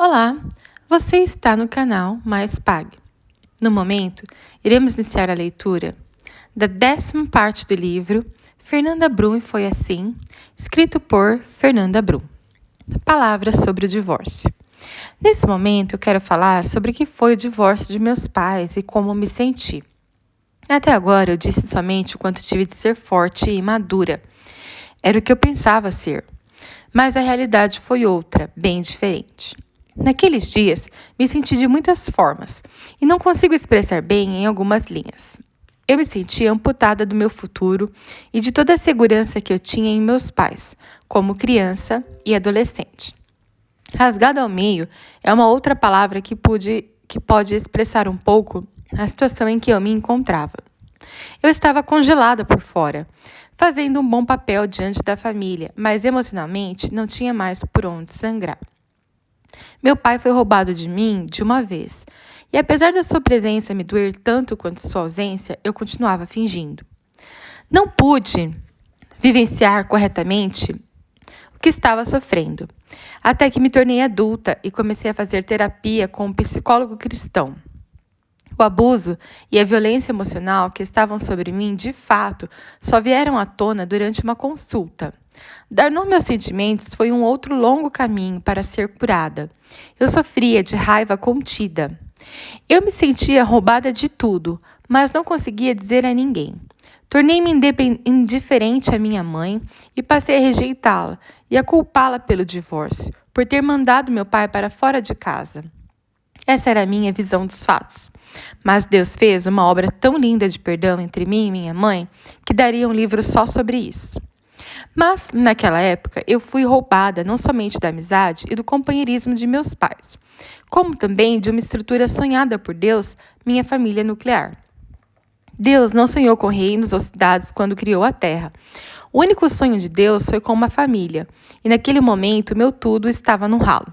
Olá, você está no canal Mais Pague. No momento, iremos iniciar a leitura da 10ª parte do livro Fernanda Brum e Foi Assim, escrito por Fernanda Brum. Palavras sobre o divórcio. Nesse momento, eu quero falar sobre o que foi o divórcio de meus pais e como me senti. Até agora, eu disse somente o quanto tive de ser forte e madura. Era o que eu pensava ser, mas a realidade foi outra, bem diferente. Naqueles dias, me senti de muitas formas e não consigo expressar bem em algumas linhas. Eu me sentia amputada do meu futuro e de toda a segurança que eu tinha em meus pais, como criança e adolescente. Rasgada ao meio é uma outra palavra que pode expressar um pouco a situação em que eu me encontrava. Eu estava congelada por fora, fazendo um bom papel diante da família, mas emocionalmente não tinha mais por onde sangrar. Meu pai foi roubado de mim de uma vez, e apesar da sua presença me doer tanto quanto sua ausência, eu continuava fingindo. Não pude vivenciar corretamente o que estava sofrendo, até que me tornei adulta e comecei a fazer terapia com um psicólogo cristão. O abuso e a violência emocional que estavam sobre mim, de fato, só vieram à tona durante uma consulta. Dar nome aos sentimentos foi um outro longo caminho para ser curada. Eu sofria de raiva contida. Eu me sentia roubada de tudo, mas não conseguia dizer a ninguém. Tornei-me indiferente à minha mãe e passei a rejeitá-la e a culpá-la pelo divórcio, por ter mandado meu pai para fora de casa. Essa era a minha visão dos fatos. Mas Deus fez uma obra tão linda de perdão entre mim e minha mãe que daria um livro só sobre isso. Mas, naquela época, eu fui roubada não somente da amizade e do companheirismo de meus pais, como também de uma estrutura sonhada por Deus, minha família nuclear. Deus não sonhou com reinos ou cidades quando criou a terra. O único sonho de Deus foi com uma família, e naquele momento meu tudo estava no ralo.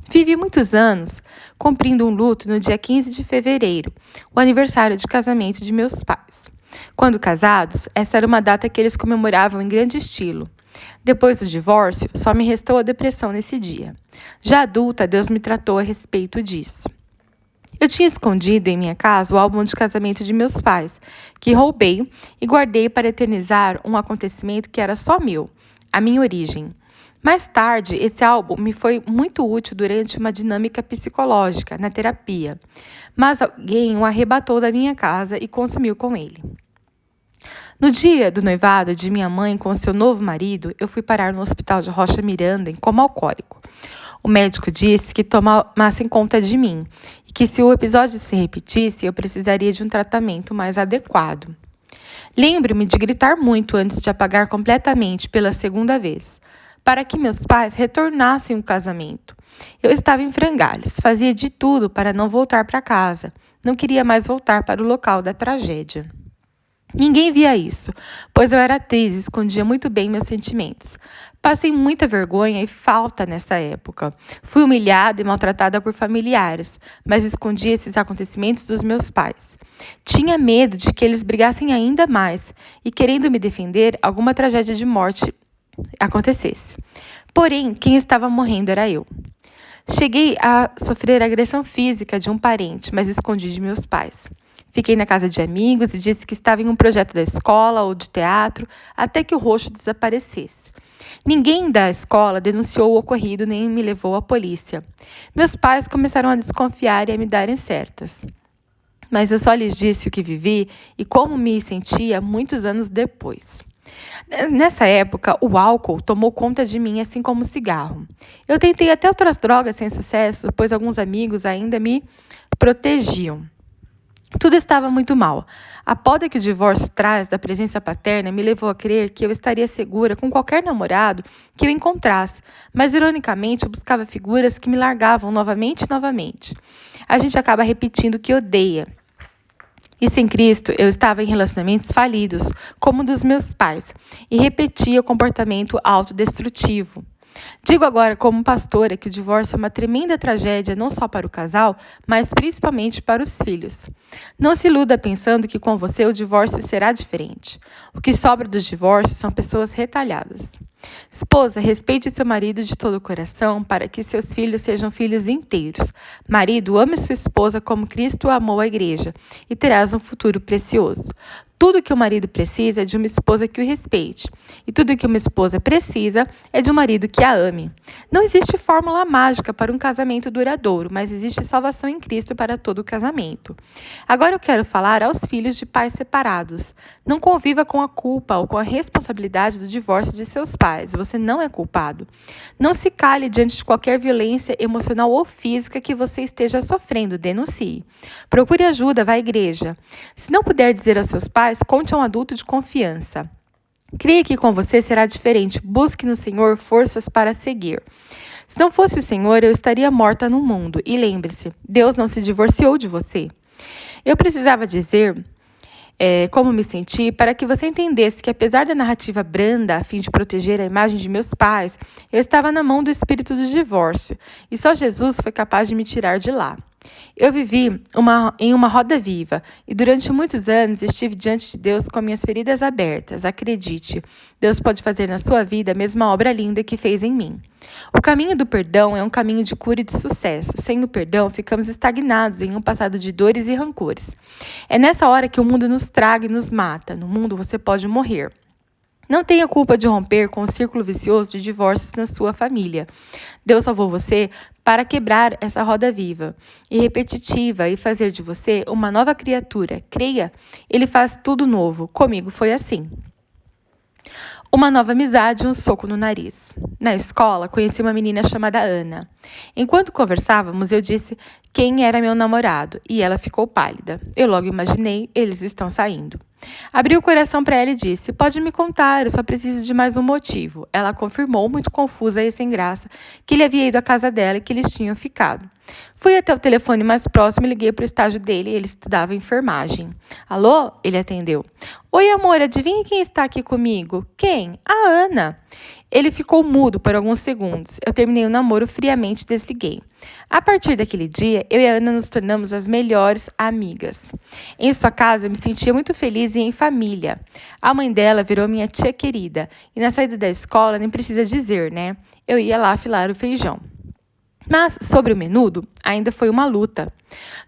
Vivi muitos anos cumprindo um luto no dia 15 de fevereiro, o aniversário de casamento de meus pais. Quando casados, essa era uma data que eles comemoravam em grande estilo. Depois do divórcio, só me restou a depressão nesse dia. Já adulta, Deus me tratou a respeito disso. Eu tinha escondido em minha casa o álbum de casamento de meus pais, que roubei e guardei para eternizar um acontecimento que era só meu, a minha origem. Mais tarde, esse álbum me foi muito útil durante uma dinâmica psicológica, na terapia, mas alguém o arrebatou da minha casa e consumiu com ele. No dia do noivado de minha mãe com seu novo marido, eu fui parar no hospital de Rocha Miranda como alcoólico. O médico disse que tomassem conta de mim e que se o episódio se repetisse, eu precisaria de um tratamento mais adequado. Lembro-me de gritar muito antes de apagar completamente pela segunda vez, para que meus pais retornassem ao casamento. Eu estava em frangalhos, fazia de tudo para não voltar para casa. Não queria mais voltar para o local da tragédia. Ninguém via isso, pois eu era atriz e escondia muito bem meus sentimentos. Passei muita vergonha e falta nessa época. Fui humilhada e maltratada por familiares, mas escondi esses acontecimentos dos meus pais. Tinha medo de que eles brigassem ainda mais e, querendo me defender, alguma tragédia de morte acontecesse. Porém, quem estava morrendo era eu. Cheguei a sofrer agressão física de um parente, mas escondi de meus pais. Fiquei na casa de amigos e disse que estava em um projeto da escola ou de teatro até que o roxo desaparecesse. Ninguém da escola denunciou o ocorrido nem me levou à polícia. Meus pais começaram a desconfiar e a me darem certas. Mas eu só lhes disse o que vivi e como me sentia muitos anos depois. Nessa época, o álcool tomou conta de mim, assim como o cigarro. Eu tentei até outras drogas sem sucesso, pois alguns amigos ainda me protegiam. Tudo estava muito mal. A poda que o divórcio traz da presença paterna me levou a crer que eu estaria segura com qualquer namorado que eu encontrasse, mas ironicamente eu buscava figuras que me largavam novamente e novamente. A gente acaba repetindo o que odeia. E sem Cristo, eu estava em relacionamentos falidos, como o dos meus pais, e repetia o comportamento autodestrutivo. Digo agora, como pastora, que o divórcio é uma tremenda tragédia não só para o casal, mas principalmente para os filhos. Não se iluda pensando que com você o divórcio será diferente. O que sobra dos divórcios são pessoas retalhadas. Esposa, respeite seu marido de todo o coração para que seus filhos sejam filhos inteiros. Marido, ame sua esposa como Cristo amou a igreja e terás um futuro precioso. Tudo que o marido precisa é de uma esposa que o respeite. E tudo que uma esposa precisa é de um marido que a ame. Não existe fórmula mágica para um casamento duradouro, mas existe salvação em Cristo para todo o casamento. Agora eu quero falar aos filhos de pais separados. Não conviva com a culpa ou com a responsabilidade do divórcio de seus pais. Você não é culpado. Não se cale diante de qualquer violência emocional ou física que você esteja sofrendo. Denuncie. Procure ajuda, vá à igreja. Se não puder dizer aos seus pais, conte a um adulto de confiança. Creia que com você será diferente. Busque no Senhor forças para seguir. Se não fosse o Senhor, eu estaria morta no mundo. E lembre-se, Deus não se divorciou de você. Eu precisava dizer como me senti para que você entendesse que, apesar da narrativa branda a fim de proteger a imagem de meus pais, eu estava na mão do espírito do divórcio e só Jesus foi capaz de me tirar de lá. Eu vivi em uma roda viva e durante muitos anos estive diante de Deus com minhas feridas abertas. Acredite, Deus pode fazer na sua vida a mesma obra linda que fez em mim. O caminho do perdão é um caminho de cura e de sucesso. Sem o perdão, ficamos estagnados em um passado de dores e rancores. É nessa hora que o mundo nos traga e nos mata. No mundo você pode morrer. Não tenha culpa de romper com o círculo vicioso de divórcios na sua família. Deus salvou você para quebrar essa roda viva e repetitiva e fazer de você uma nova criatura. Creia, Ele faz tudo novo. Comigo foi assim. Uma nova amizade e um soco no nariz. Na escola, conheci uma menina chamada Ana. Enquanto conversávamos, eu disse quem era meu namorado e ela ficou pálida. Eu logo imaginei, eles estão saindo. Abri o coração para ela e disse, pode me contar, eu só preciso de mais um motivo. Ela confirmou, muito confusa e sem graça, que ele havia ido à casa dela e que eles tinham ficado. Fui até o telefone mais próximo e liguei para o estágio dele e ele estudava enfermagem. Alô? Ele atendeu. Oi, amor, adivinha quem está aqui comigo? Quem? A Ana. Ele ficou mudo por alguns segundos. Eu terminei o namoro friamente e desliguei. A partir daquele dia, eu e a Ana nos tornamos as melhores amigas. Em sua casa, eu me sentia muito feliz e em família. A mãe dela virou minha tia querida. E na saída da escola, nem precisa dizer, né? Eu ia lá afilar o feijão. Mas, sobre o menudo, ainda foi uma luta.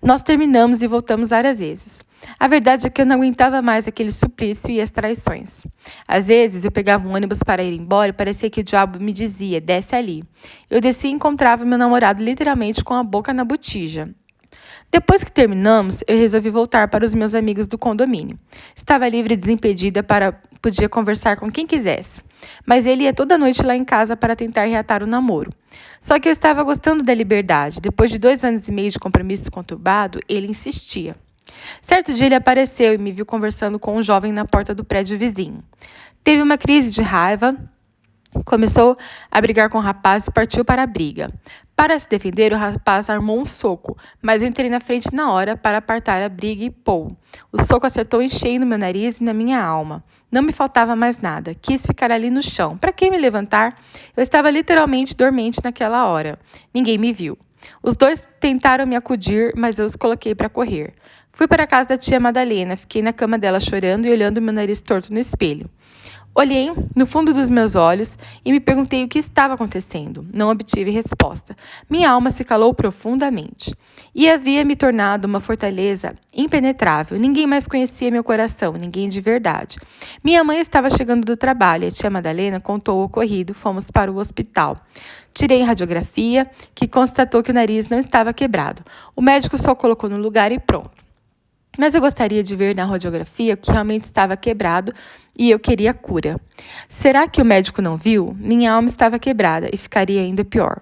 Nós terminamos e voltamos várias vezes. A verdade é que eu não aguentava mais aquele suplício e as traições. Às vezes, eu pegava um ônibus para ir embora e parecia que o diabo me dizia, desce ali. Eu descia e encontrava meu namorado literalmente com a boca na botija. Depois que terminamos, eu resolvi voltar para os meus amigos do condomínio. Estava livre e desimpedida podia conversar com quem quisesse. Mas ele ia toda noite lá em casa para tentar reatar o namoro. Só que eu estava gostando da liberdade. Depois de 2 anos e meio de compromisso conturbado, ele insistia. Certo dia ele apareceu e me viu conversando com um jovem na porta do prédio vizinho. Teve uma crise de raiva, começou a brigar com o rapaz e partiu para a briga. Para se defender, o rapaz armou um soco, mas eu entrei na frente na hora para apartar a briga e pô. O soco acertou em cheio no meu nariz e na minha alma. Não me faltava mais nada. Quis ficar ali no chão. Para que me levantar? Eu estava literalmente dormente naquela hora. Ninguém me viu. Os dois tentaram me acudir, mas eu os coloquei para correr. Fui para a casa da tia Madalena, fiquei na cama dela chorando e olhando meu nariz torto no espelho. Olhei no fundo dos meus olhos e me perguntei o que estava acontecendo. Não obtive resposta. Minha alma se calou profundamente. E havia me tornado uma fortaleza impenetrável. Ninguém mais conhecia meu coração, ninguém de verdade. Minha mãe estava chegando do trabalho e a tia Madalena contou o ocorrido. Fomos para o hospital. Tirei radiografia, que constatou que o nariz não estava quebrado. O médico só colocou no lugar e pronto. Mas eu gostaria de ver na radiografia o que realmente estava quebrado e eu queria cura. Será que o médico não viu? Minha alma estava quebrada e ficaria ainda pior.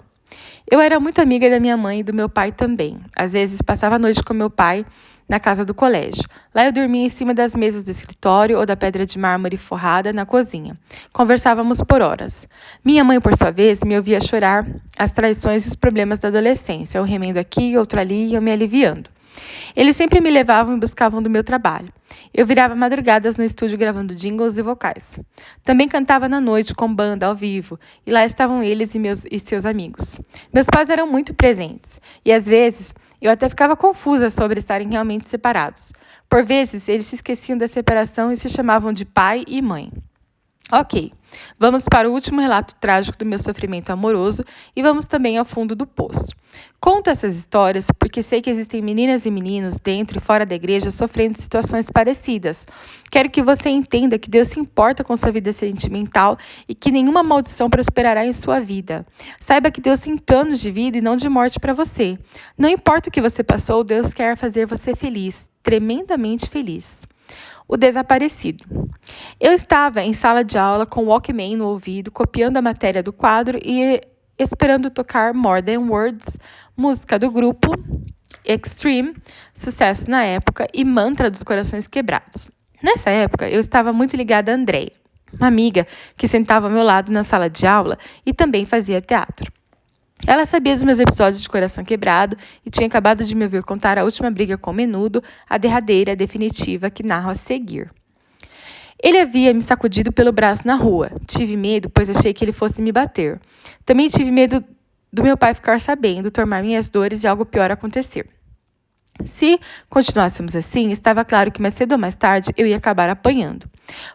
Eu era muito amiga da minha mãe e do meu pai também. Às vezes passava a noite com meu pai na casa do colégio. Lá eu dormia em cima das mesas do escritório ou da pedra de mármore forrada na cozinha. Conversávamos por horas. Minha mãe, por sua vez, me ouvia chorar as traições e os problemas da adolescência. Eu remendo aqui, outro ali e eu me aliviando. Eles sempre me levavam e buscavam do meu trabalho. Eu virava madrugadas no estúdio gravando jingles e vocais. Também cantava na noite com banda ao vivo, e lá estavam eles e seus amigos. Meus pais eram muito presentes, e às vezes eu até ficava confusa sobre estarem realmente separados. Por vezes, eles se esqueciam da separação e se chamavam de pai e mãe. Ok, vamos para o último relato trágico do meu sofrimento amoroso e vamos também ao fundo do poço. Conto essas histórias porque sei que existem meninas e meninos dentro e fora da igreja sofrendo situações parecidas. Quero que você entenda que Deus se importa com sua vida sentimental e que nenhuma maldição prosperará em sua vida. Saiba que Deus tem planos de vida e não de morte para você. Não importa o que você passou, Deus quer fazer você feliz, tremendamente feliz. O desaparecido. Eu estava em sala de aula com o Walkman no ouvido, copiando a matéria do quadro e esperando tocar More Than Words, música do grupo Extreme, sucesso na época, e Mantra dos Corações Quebrados. Nessa época, eu estava muito ligada a Andréia, uma amiga que sentava ao meu lado na sala de aula e também fazia teatro. Ela sabia dos meus episódios de coração quebrado e tinha acabado de me ouvir contar a última briga com o Menudo, a derradeira, a definitiva, que narro a seguir. Ele havia me sacudido pelo braço na rua. Tive medo, pois achei que ele fosse me bater. Também tive medo do meu pai ficar sabendo, tomar minhas dores e algo pior acontecer. Se continuássemos assim, estava claro que mais cedo ou mais tarde eu ia acabar apanhando.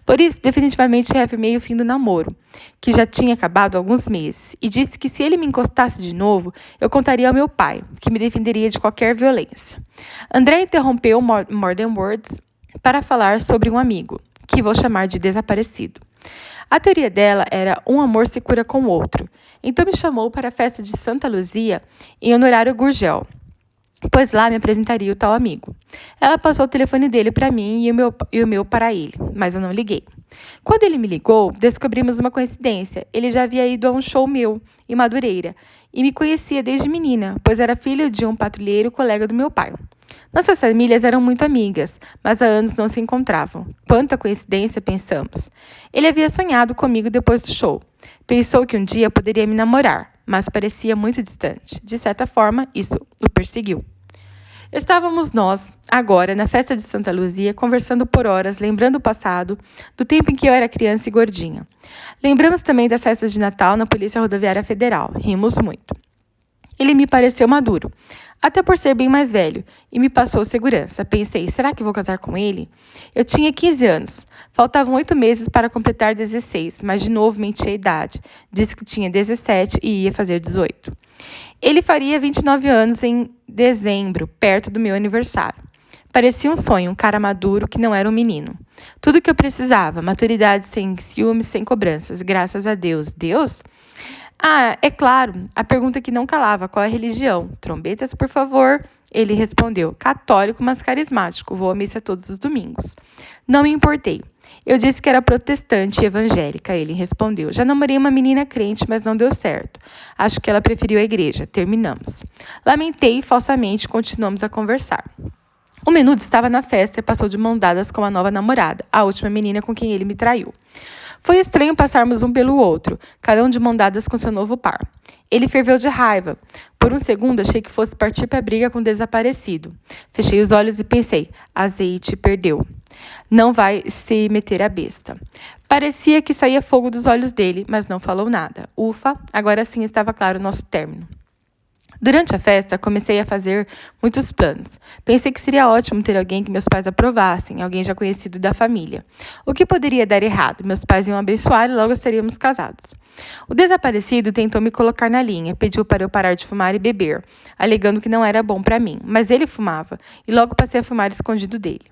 Por isso, definitivamente reafirmei o fim do namoro, que já tinha acabado há alguns meses, e disse que se ele me encostasse de novo, eu contaria ao meu pai, que me defenderia de qualquer violência. André interrompeu More Than Words para falar sobre um amigo, que vou chamar de desaparecido. A teoria dela era um amor se cura com o outro, então me chamou para a festa de Santa Luzia em Honorário Gurgel, pois lá me apresentaria o tal amigo. Ela passou o telefone dele para mim e o meu para ele, mas eu não liguei. Quando ele me ligou, descobrimos uma coincidência. Ele já havia ido a um show meu, em Madureira, e me conhecia desde menina, pois era filho de um patrulheiro colega do meu pai. Nossas famílias eram muito amigas, mas há anos não se encontravam. Quanta coincidência, pensamos. Ele havia sonhado comigo depois do show. Pensou que um dia poderia me namorar, mas parecia muito distante. De certa forma, isso o perseguiu. Estávamos nós, agora, na festa de Santa Luzia, conversando por horas, lembrando o passado, do tempo em que eu era criança e gordinha. Lembramos também das festas de Natal na Polícia Rodoviária Federal. Rimos muito. Ele me pareceu maduro, até por ser bem mais velho, e me passou segurança. Pensei, será que vou casar com ele? Eu tinha 15 anos. Faltavam 8 meses para completar 16, mas de novo menti a idade. Disse que tinha 17 e ia fazer 18. Ele faria 29 anos em dezembro, perto do meu aniversário. Parecia um sonho, um cara maduro que não era um menino. Tudo o que eu precisava, maturidade sem ciúmes, sem cobranças. Graças a Deus. Deus? Ah, é claro, a pergunta que não calava, qual é a religião? Trombetas, por favor. Ele respondeu, católico, mas carismático, vou à missa todos os domingos. Não me importei. Eu disse que era protestante e evangélica, ele respondeu. Já namorei uma menina crente, mas não deu certo. Acho que ela preferiu a igreja. Terminamos. Lamentei falsamente e continuamos a conversar. O Menudo estava na festa e passou de mão dadas com a nova namorada, a última menina com quem ele me traiu. Foi estranho passarmos um pelo outro, cada um de mão dadas com seu novo par. Ele ferveu de raiva. Por um segundo, achei que fosse partir para a briga com o desaparecido. Fechei os olhos e pensei, azeite, perdeu. Não vai se meter a besta. Parecia que saía fogo dos olhos dele, mas não falou nada. Ufa, agora sim estava claro o nosso término. Durante a festa, comecei a fazer muitos planos. Pensei que seria ótimo ter alguém que meus pais aprovassem, alguém já conhecido da família. O que poderia dar errado? Meus pais iam abençoar e logo estaríamos casados. O desaparecido tentou me colocar na linha, pediu para eu parar de fumar e beber, alegando que não era bom para mim, mas ele fumava, e logo passei a fumar escondido dele.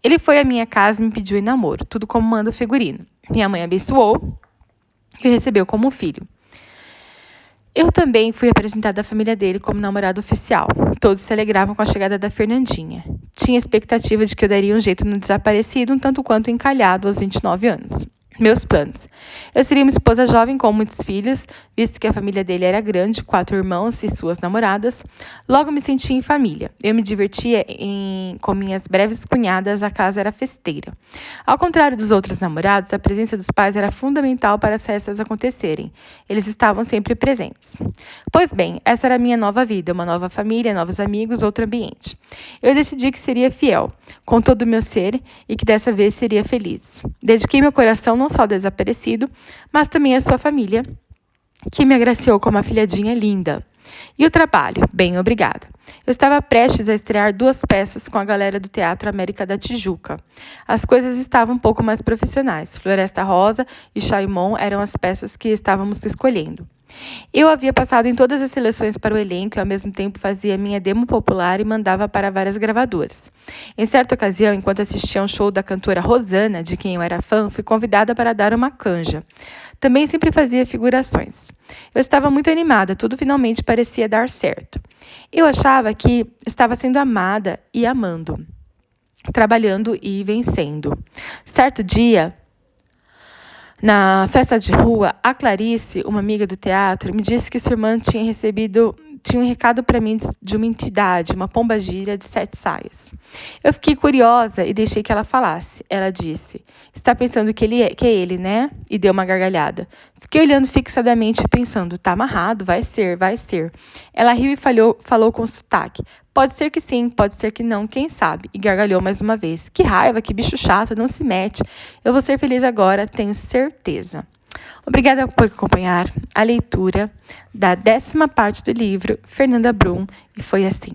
Ele foi à minha casa e me pediu em namoro, tudo como manda o figurino. Minha mãe abençoou e o recebeu como filho. Eu também fui apresentada à família dele como namorado oficial. Todos se alegravam com a chegada da Fernandinha. Tinha expectativa de que eu daria um jeito no desaparecido, um tanto quanto encalhado aos 29 anos. Meus planos. Eu seria uma esposa jovem com muitos filhos, visto que a família dele era grande, 4 irmãos e suas namoradas. Logo me sentia em família. Eu me divertia com minhas breves cunhadas, a casa era festeira. Ao contrário dos outros namorados, a presença dos pais era fundamental para as festas acontecerem. Eles estavam sempre presentes. Pois bem, essa era a minha nova vida, uma nova família, novos amigos, outro ambiente. Eu decidi que seria fiel, com todo o meu ser, e que dessa vez seria feliz. Dediquei meu coração não só ao desaparecido, mas também à sua família, que me agraciou com uma filhadinha linda. E o trabalho? Bem, obrigada. Eu estava prestes a estrear 2 peças com a galera do Teatro América da Tijuca. As coisas estavam um pouco mais profissionais. Floresta Rosa e Chaimon eram as peças que estávamos escolhendo. Eu havia passado em todas as seleções para o elenco e, ao mesmo tempo, fazia minha demo popular e mandava para várias gravadoras. Em certa ocasião, enquanto assistia a um show da cantora Rosana, de quem eu era fã, fui convidada para dar uma canja. Também sempre fazia figurações. Eu estava muito animada, tudo finalmente parecia dar certo. Eu achava que estava sendo amada e amando, trabalhando e vencendo. Certo dia, na festa de rua, a Clarice, uma amiga do teatro, me disse que sua irmã tinha um recado para mim de uma entidade, uma pombagira de 7 saias. Eu fiquei curiosa e deixei que ela falasse. Ela disse: "Está pensando que é ele, né?" E deu uma gargalhada. Fiquei olhando fixadamente e pensando: "Tá amarrado, vai ser, vai ser." Ela riu e falou com sotaque: "Pode ser que sim, pode ser que não, quem sabe?" E gargalhou mais uma vez. "Que raiva, que bicho chato, não se mete. Eu vou ser feliz agora, tenho certeza." Obrigada por acompanhar a leitura da 10ª parte do livro Fernanda Brum, e foi assim.